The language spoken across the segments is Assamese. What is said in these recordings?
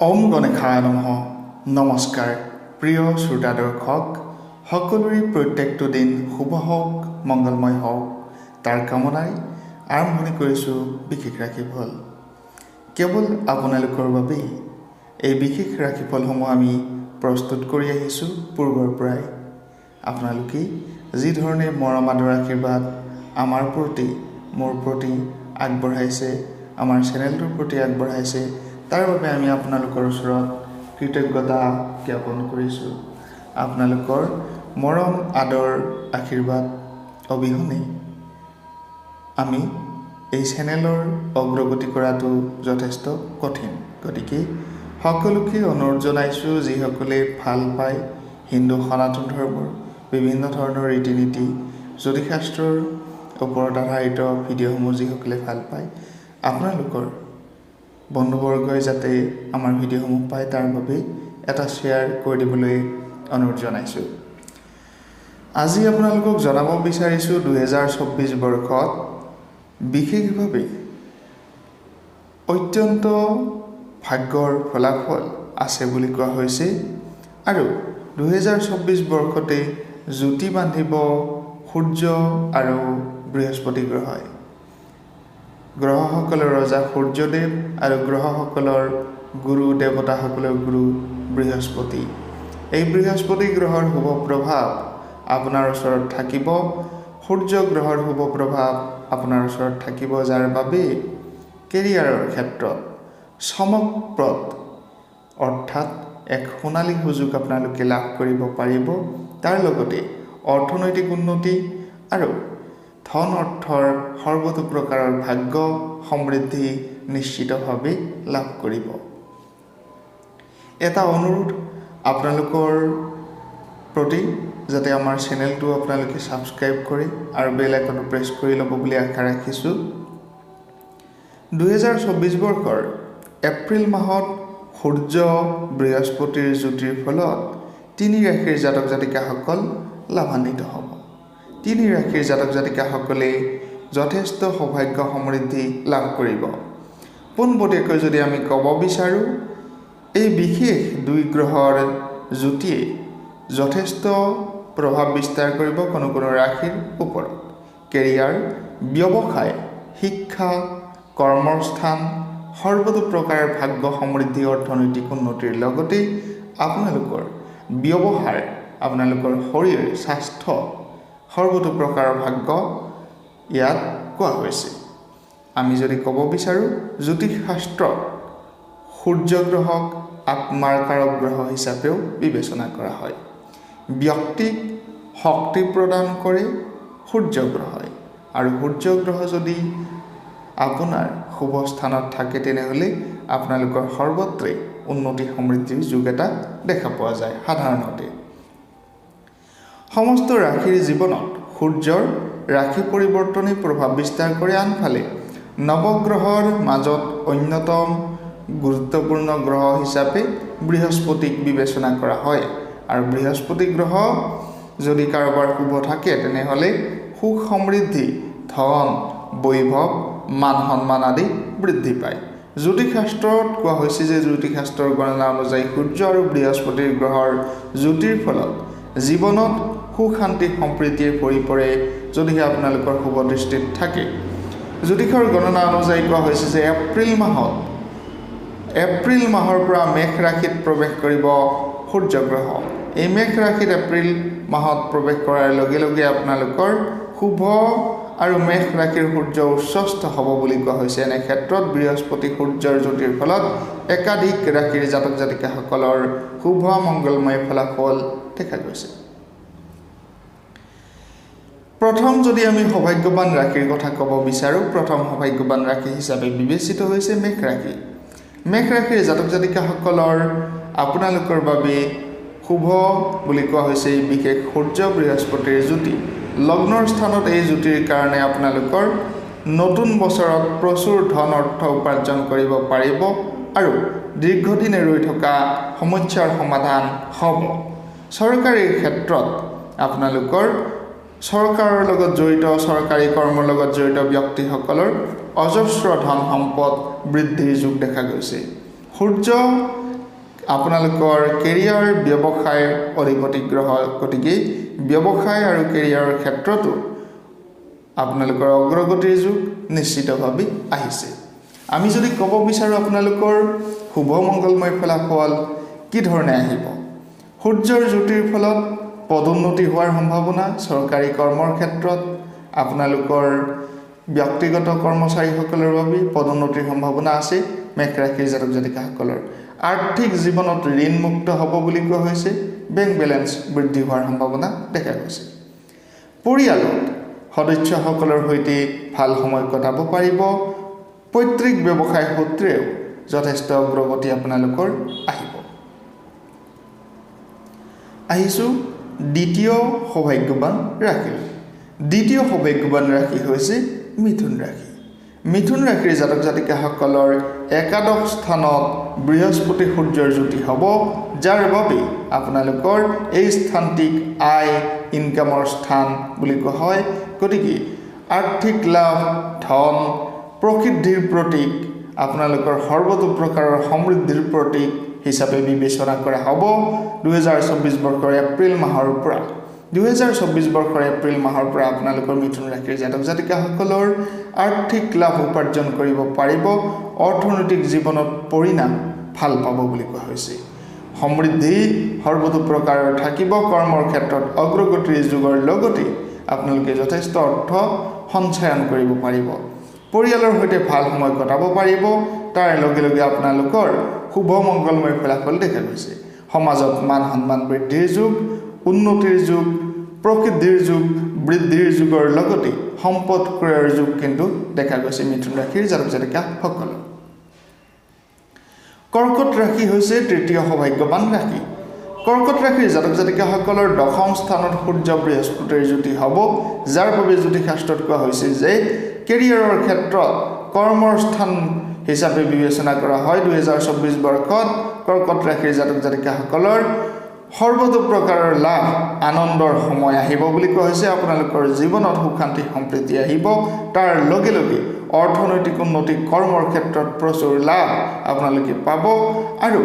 ওম গণেশায় নমঃ। নমস্কাৰ প্ৰিয় শ্ৰোতা দৰ্শক, সকলোৰে প্ৰত্যেকটো দিন শুভ হওক, মংগলময় হওক তাৰ কামনাই আৰম্ভণি কৰিছোঁ বিশেষ ৰাশিফল। কেৱল আপোনালোকৰ বাবেই এই বিশেষ ৰাশিফলসমূহ আমি প্ৰস্তুত কৰি আহিছোঁ পূৰ্বৰ পৰাই। আপোনালোকে যি ধৰণে মৰম আদৰ আশীৰ্বাদ আমাৰ প্ৰতি মোৰ প্ৰতি আগবঢ়াইছে, আমাৰ চেনেলটোৰ প্ৰতি আগবঢ়াইছে, তাৰ বাবে আমি আপোনালোকৰ ওচৰত কৃতজ্ঞতা জ্ঞাপন কৰিছোঁ। আপোনালোকৰ মৰম আদৰ আশীৰ্বাদ অবিহনে আমি এই চেনেলৰ অগ্ৰগতি কৰাটো যথেষ্ট কঠিন। গতিকে সকলোকে অনুৰোধ জনাইছোঁ, যিসকলে ভাল পায় হিন্দু সনাতন ধৰ্মৰ বিভিন্ন ধৰণৰ ৰীতি নীতি জ্যোতিষশাস্ত্ৰৰ ওপৰত আধাৰিত ভিডিঅ'সমূহ যিসকলে ভাল পায়, আপোনালোকৰ বন্ধুবৰ্গই যাতে আমাৰ ভিডিঅ'সমূহ পায় তাৰ বাবে এটা শ্বেয়াৰ কৰি দিবলৈ অনুৰোধ জনাইছোঁ। আজি আপোনালোকক জনাব বিচাৰিছোঁ 2024 বৰ্ষত বিশেষভাৱে অত্যন্ত ভাগ্যৰ ফলাফল আছে বুলি কোৱা হৈছে আৰু 2024 বৰ্ষতে জ্যোতি বান্ধিব সূৰ্য আৰু বৃহস্পতি গ্ৰহই। গ্ৰহসকলৰ ৰজা সূৰ্যদেৱ আৰু গ্ৰহসকলৰ গুৰু দেৱতাসকলৰ গুৰু বৃহস্পতি। এই বৃহস্পতি গ্ৰহৰ শুভ প্ৰভাৱ আপোনাৰ ওচৰত থাকিব, সূৰ্য গ্ৰহৰ শুভ প্ৰভাৱ আপোনাৰ ওচৰত থাকিব, যাৰ বাবে কেৰিয়াৰৰ ক্ষেত্ৰত চমকপ্ৰদ অৰ্থাৎ এক সোণালী সুযোগ আপোনালোকে লাভ কৰিব পাৰিব। তাৰ লগতে অৰ্থনৈতিক উন্নতি আৰু ধন অৰ্থৰ সৰ্বতো প্ৰকাৰৰ ভাগ্য সমৃদ্ধি নিশ্চিতভাৱে লাভ কৰিব। এটা অনুৰোধ আপোনালোকৰ প্ৰতি, যাতে আমাৰ চেনেলটো আপোনালোকে ছাবস্ক্ৰাইব কৰে আৰু বেল আইকনটো প্ৰেছ কৰি ল'ব বুলি আশা ৰাখিছোঁ। 2024 বৰ্ষৰ এপ্ৰিল মাহত সূৰ্য বৃহস্পতিৰ জ্যোতিৰ ফলত 3 ৰাশিৰ জাতক জাতিকাসকল লাভান্বিত হ'ব। 3 ৰাশিৰ জাতক জাতিকাসকলে যথেষ্ট সৌভাগ্য সমৃদ্ধি লাভ কৰিব। পোনপটীয়াকৈ যদি আমি ক'ব বিচাৰোঁ, এই বিশেষ 2 গ্ৰহৰ জ্যোতিয়ে যথেষ্ট প্ৰভাৱ বিস্তাৰ কৰিব কোনো কোনো ৰাশিৰ ওপৰত। কেৰিয়াৰ, ব্যৱসায়, শিক্ষা, কৰ্মস্থান সৰ্বতো প্ৰকাৰৰ ভাগ্য সমৃদ্ধি অৰ্থনৈতিক উন্নতিৰ লগতে আপোনালোকৰ ব্যৱহাৰ, আপোনালোকৰ শৰীৰ স্বাস্থ্য সৰ্বতো প্ৰকাৰৰ ভাগ্য ইয়াত কোৱা হৈছে। আমি যদি ক'ব বিচাৰোঁ, জ্যোতিষশাস্ত্ৰত সূৰ্য গ্ৰহক আত্মাৰ কাৰক গ্ৰহ হিচাপেও বিবেচনা কৰা হয়। ব্যক্তিক শক্তি প্ৰদান কৰে সূৰ্য গ্ৰহই, আৰু সূৰ্য গ্ৰহ যদি আপোনাৰ শুভ স্থানত থাকে তেনেহ'লে আপোনালোকৰ সৰ্বত্ৰে উন্নতি সমৃদ্ধিৰ যুগ এটা দেখা পোৱা যায়। সাধাৰণতে সমস্ত ৰাশিৰ জীৱনত সূৰ্যৰ ৰাশি পৰিৱৰ্তনে প্ৰভাৱ বিস্তাৰ কৰে। আনফালে নৱগ্ৰহৰ মাজত অন্যতম গুৰুত্বপূৰ্ণ গ্ৰহ হিচাপে বৃহস্পতিক বিবেচনা কৰা হয়, আৰু বৃহস্পতি গ্ৰহ যদি কাৰোবাৰ শুভ থাকে তেনেহ'লে সুখ সমৃদ্ধি, ধন, বৈভৱ, মান সন্মান আদি বৃদ্ধি পায়। জ্যোতিষশাস্ত্ৰত কোৱা হৈছে যে জ্যোতিষশাস্ত্ৰৰ গণনা অনুযায়ী সূৰ্য আৰু বৃহস্পতি গ্ৰহৰ জ্যোতিৰ ফলত জীৱনত সুখ শান্তি সম্প্ৰীতিয়ে ভৰি পৰে যদিহে আপোনালোকৰ শুভ দৃষ্টিত থাকে। জ্যোতিষৰ গণনা অনুযায়ী কোৱা হৈছে যে এপ্ৰিল মাহৰ পৰা মেষ ৰাশিত প্ৰৱেশ কৰিব সূৰ্য গ্ৰহ। এই মেষ ৰাশিত এপ্ৰিল মাহত প্ৰৱেশ কৰাৰ লগে লগে আপোনালোকৰ শুভ আৰু মেষ ৰাশিৰ সূৰ্য উচ্চস্থ হ'ব বুলি কোৱা হৈছে। এনে ক্ষেত্ৰত বৃহস্পতি সূৰ্যৰ জ্যোতিৰ ফলত একাধিক ৰাশিৰ জাতক জাতিকাসকলৰ শুভ মংগলময় ফলাফল দেখা গৈছে। প্ৰথম যদি আমি সৌভাগ্যৱান ৰাশিৰ কথা ক'ব বিচাৰোঁ, প্ৰথম সৌভাগ্যৱান ৰাশি হিচাপে বিবেচিত হৈছে মেষ ৰাশি। মেষ ৰাশিৰ জাতক জাতিকাসকলৰ আপোনালোকৰ বাবে শুভ বুলি কোৱা হৈছে এই বিশেষ সূৰ্য বৃহস্পতিৰ জ্যোতি। লগ্নৰ স্থানত এই জ্যোতিৰ কাৰণে আপোনালোকৰ নতুন বছৰত প্ৰচুৰ ধন অৰ্থ উপাৰ্জন কৰিব পাৰিব আৰু দীৰ্ঘদিনে ৰৈ থকা সমস্যাৰ সমাধান হ'ব। চৰকাৰী ক্ষেত্ৰত আপোনালোকৰ চৰকাৰৰ লগত জড়িত, চৰকাৰী কৰ্মৰ লগত জড়িত ব্যক্তিসকলৰ অজস্ৰ ধন সম্পদ বৃদ্ধিৰ যুগ দেখা গৈছে। সূৰ্য আপোনালোকৰ কেৰিয়াৰ ব্যৱসায় অধিপতি গ্ৰহ গতিকে ব্যৱসায় আৰু কেৰিয়াৰৰ ক্ষেত্ৰতো আপোনালোকৰ অগ্ৰগতিৰ যুগ নিশ্চিতভাৱে আহিছে। আমি যদি ক'ব বিচাৰোঁ আপোনালোকৰ শুভ মংগলময় ফলাফল কি ধৰণে আহিব, সূৰ্যৰ জ্যোতিৰ ফলত পদোন্নতি হোৱাৰ সম্ভাৱনা, চৰকাৰী কৰ্মৰ ক্ষেত্ৰত আপোনালোকৰ ব্যক্তিগত কৰ্মচাৰীসকলৰ বাবে পদোন্নতিৰ সম্ভাৱনা আছে। মেষ ৰাশিৰ জাতক জাতিকাসকলৰ আৰ্থিক জীৱনত ঋণমুক্ত হ'ব বুলি কোৱা হৈছে। বেংক বেলেঞ্চ বৃদ্ধি হোৱাৰ সম্ভাৱনা দেখা গৈছে। পৰিয়ালত সদস্যসকলৰ সৈতে ভাল সময় কটাব পাৰিব। পৈতৃক ব্যৱসায় সূত্ৰেও যথেষ্ট অগ্ৰগতি আপোনালোকৰ আহিব। আহিছোঁ দ্বিতীয় সৌভাগ্যৱান ৰাশিলৈ। দ্বিতীয় সৌভাগ্যৱান ৰাশি হৈছে মিথুন ৰাশি। মিথুন ৰাশিৰ জাতক জাতিকাসকলৰ একাদশ স্থানত বৃহস্পতি সূৰ্যৰ জ্যোতি হ'ব, যাৰ বাবে আপোনালোকৰ এই স্থানটিক আয় ইনকামৰ স্থান বুলি কোৱা হয়। গতিকে আৰ্থিক লাভ, ধন, প্ৰসিদ্ধিৰ প্ৰতীক, আপোনালোকৰ সৰ্বতো প্ৰকাৰৰ সমৃদ্ধিৰ প্ৰতীক হিচাপে বিবেচনা কৰা হ'ব 2024 বৰ্ষৰ এপ্ৰিল মাহৰ পৰা। 2024 বৰ্ষৰ এপ্ৰিল মাহৰ পৰা আপোনালোকৰ মিথুন ৰাশিৰ জাতক জাতিকাসকলৰ আৰ্থিক লাভ উপাৰ্জন কৰিব পাৰিব। অৰ্থনৈতিক জীৱনত পৰিণাম ভাল পাব বুলি কোৱা হৈছে। সমৃদ্ধি সৰ্বতো প্ৰকাৰৰ থাকিব। কৰ্মৰ ক্ষেত্ৰত অগ্ৰগতিৰ যুগৰ লগতে আপোনালোকে যথেষ্ট অৰ্থ সঞ্চয়ন কৰিব পাৰিব। পৰিয়ালৰ সৈতে ভাল সময় কটাব পাৰিব। তাৰ লগে লগে আপোনালোকৰ শুভ মংগলময় ফলাফল দেখা গৈছে। সমাজত মান সন্মান বৃদ্ধিৰ যুগ, উন্নতিৰ যুগ, প্ৰসিদ্ধিৰ যুগ, বৃদ্ধিৰ যুগৰ লগতে সম্পদ ক্ৰয়ৰ যুগ কিন্তু দেখা গৈছে মিথুন ৰাশিৰ জাতক জাতিকাসকলৰ। কৰ্কট ৰাশি হৈছে তৃতীয় সৌভাগ্যৱান ৰাশি। কৰ্কট ৰাশিৰ জাতক জাতিকাসকলৰ দশম স্থানত সূৰ্য বৃহস্পতিৰ জ্যোতি হ'ব, যাৰ বাবে জ্যোতিষাস্ত্ৰত কোৱা হৈছে যে কেৰিয়াৰৰ ক্ষেত্ৰত কৰ্মৰ স্থান হিচাপে বিবেচনা কৰা হয়। 2024 বৰ্ষত কৰ্কট ৰাশিৰ জাতক জাতিকাসকলৰ সৰ্বতো প্ৰকাৰৰ লাভ, আনন্দৰ সময় আহিব বুলি কোৱা হৈছে। আপোনালোকৰ জীৱনত সুখ শান্তি সম্প্ৰীতি আহিব। তাৰ লগে লগে অৰ্থনৈতিক উন্নতি, কৰ্মৰ ক্ষেত্ৰত প্ৰচুৰ লাভ আপোনালোকে পাব আৰু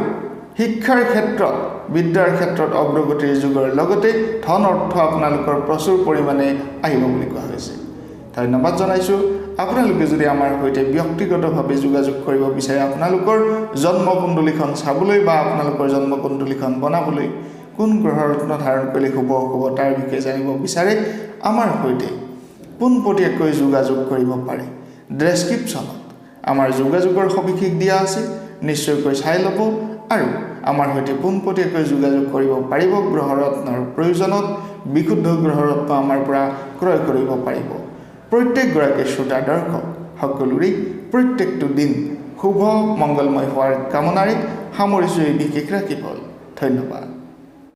শিক্ষাৰ ক্ষেত্ৰত, বিদ্যাৰ ক্ষেত্ৰত অগ্ৰগতিৰ যুগৰ লগতে ধন অৰ্থ আপোনালোকৰ প্ৰচুৰ পৰিমাণে আহিব বুলি কোৱা হৈছে। ধন্যবাদ জনাইছোঁ। আপোনালোকে যদি আমাৰ সৈতে ব্যক্তিগতভাৱে যোগাযোগ কৰিব বিচাৰে, আপোনালোকৰ জন্মকুণ্ডলীখন চাবলৈ বা আপোনালোকৰ জন্মকুণ্ডলীখন বনাবলৈ কোন গ্ৰহৰত্ন ধাৰণ কৰিলে শুভ হ'ব তাৰ বিষয়ে জানিব বিচাৰে, আমাৰ সৈতে পোনপটীয়াকৈ যোগাযোগ কৰিব পাৰে। ডেছক্ৰিপশ্যনত আমাৰ যোগাযোগৰ সবিশেষ দিয়া আছে, নিশ্চয়কৈ চাই ল'ব আৰু আমাৰ সৈতে পোনপটীয়াকৈ যোগাযোগ কৰিব পাৰিব। গ্ৰহৰত্নৰ প্ৰয়োজনত বিশুদ্ধ গ্ৰহৰত্ন আমাৰ পৰা ক্ৰয় কৰিব পাৰিব। প্ৰত্যেকগৰাকী শ্ৰোতা দৰ্শক সকলোৰে প্ৰত্যেকটো দিন শুভ মংগলময় হোৱাৰ কামনাৰে সামৰিছোঁ এই বিশেষ ৰাশিফল। ধন্যবাদ।